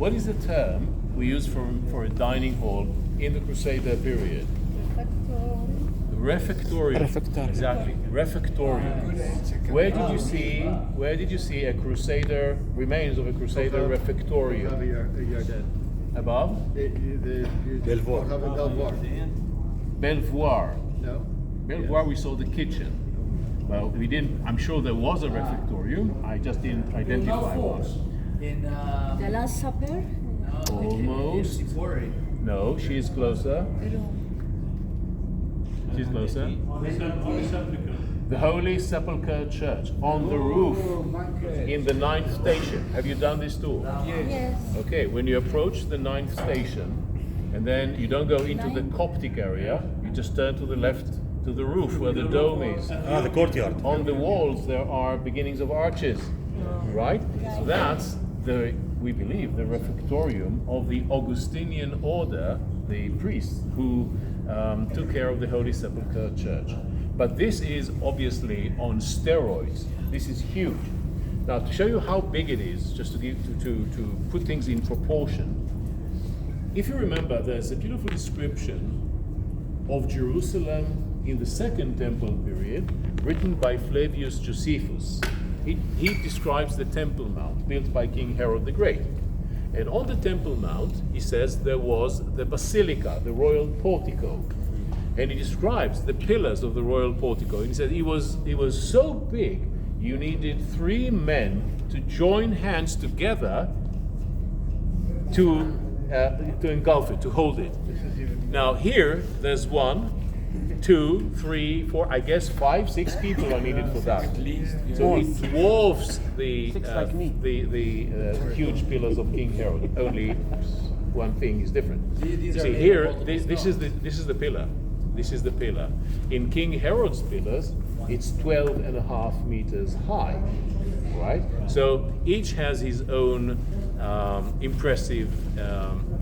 What is the term we use for a dining hall in the Crusader period? Refectorium. Exactly. Refectorium. Where did you see a Crusader remains of a Crusader refectorium? Above? Belvoir. No. Belvoir, we saw the kitchen. Well, we didn't. I'm sure there was a refectorium. I just didn't identify one. In The Last Supper? Almost. No, she is closer. She's closer. The Holy Sepulchre Church on the roof in the 9th station. Have you done this tour? Yes. Okay, when you approach the 9th station, and then you don't go into the Coptic area, you just turn to the left to the roof where the dome is. The courtyard. On the walls there are beginnings of arches, right? So that's we believe, the refectorium of the Augustinian order, the priests who took care of the Holy Sepulchre Church. But this is obviously on steroids. This is huge. Now, to show you how big it is, just to put things in proportion, if you remember, there's a beautiful description of Jerusalem in the Second Temple period, written by Flavius Josephus. He describes the Temple Mount built by King Herod the Great. And on the Temple Mount, he says there was the basilica, the royal portico. And he describes the pillars of the royal portico. And he said it was so big, you needed 3 men to join hands together to engulf it, to hold it. Now here, there's 1, 2, 3, 4, I guess 5, 6 people are needed for that. So it dwarfs the huge pillars of King Herod. Only one thing is different. You see here, this is the pillar. This is the pillar. In King Herod's pillars, it's 12.5 meters high, right? So each has his own impressive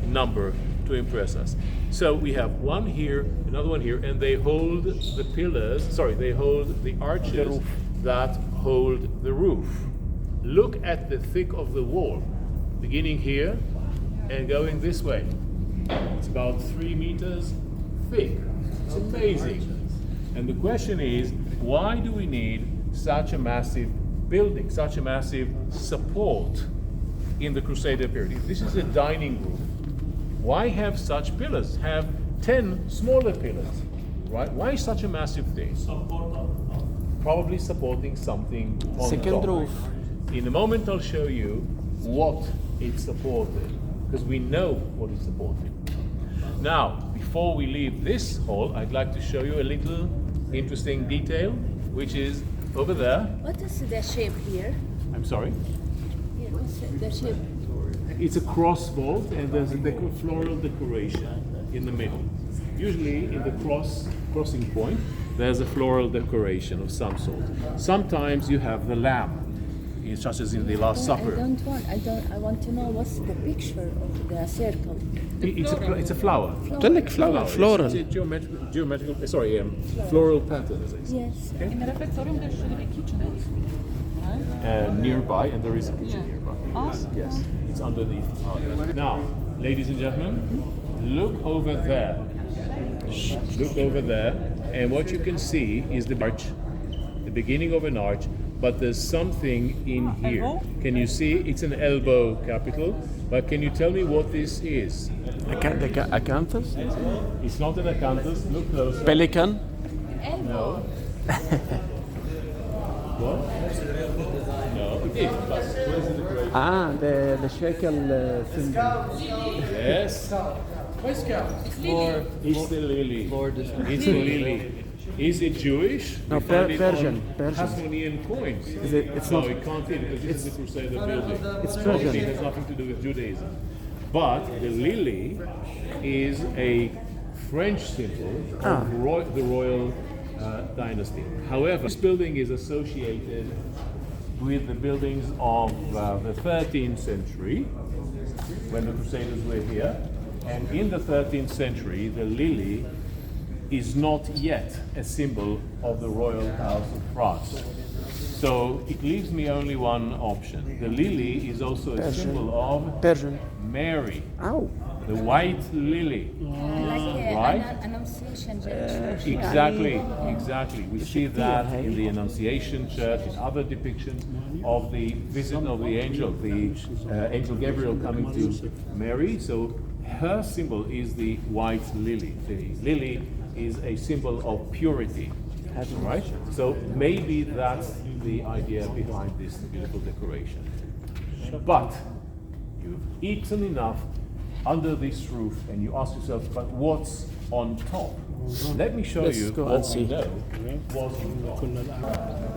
number to impress us. So we have one here, another one here, and they hold the pillars, they hold the arches that hold the roof. Look at the thick of the wall, beginning here and going this way. It's about 3 meters thick. It's amazing. And the question is, why do we need such a massive building, such a massive support in the Crusader period? If this is a dining room, why have such pillars? Have 10 smaller pillars, right? Why such a massive thing? Probably supporting something on Second top. roof. In a moment I'll show you what it's supported, because we know what it's supported. Now, before we leave this hall, I'd like to show you a little interesting detail, which is over there. What is the shape here? I'm sorry? Yeah, what's the shape? It's a cross vault, and there's a floral decoration in the middle. Usually in the crossing point, there's a floral decoration of some sort. Sometimes you have the lamb, such as in the Last Supper. I want to know what's the picture of the circle. It's a flower. Like flower, floral. It's a geometrical, floral pattern, as I say. Yes. In the refectorium there should be kitchen. Nearby, and there is a kitchen nearby. Awesome. Yes, it's underneath. Now, ladies and gentlemen, look over there. Look over there, and what you can see is the arch, the beginning of an arch, but there's something in here. Elbow? Can you see? It's an elbow capital, but can you tell me what this is? Acanthus? It's not an acanthus. Look closer. Pelican? No. What? No, it is. But where's the decoration? The shekel thing. Yes. It's the lily. It's the lily. Is it Jewish? No, We find it Persian. on Hasmonean coins. It's No, not. it can't be, because this is the Crusader building. It's So Persian. It has nothing to do with Judaism. But the lily is a French symbol of the royal dynasty. However, this building is associated with the buildings of the 13th century, when the Crusaders were here. And in the 13th century, the lily is not yet a symbol of the royal house of France. So it leaves me only one option. The lily is also a symbol of Persian. Mary, Oh, the white lily. Like Right? Annunciation Church. Exactly. We see that in the Annunciation Church, in other depictions of the visit of the angel Gabriel coming to Mary. So her symbol is the white lily. The lily is a symbol of purity, right? So maybe that's the idea behind this beautiful decoration. But you've eaten enough under this roof and you ask yourself, but what's on top? Let me show Let's you go what and we see. know was on top.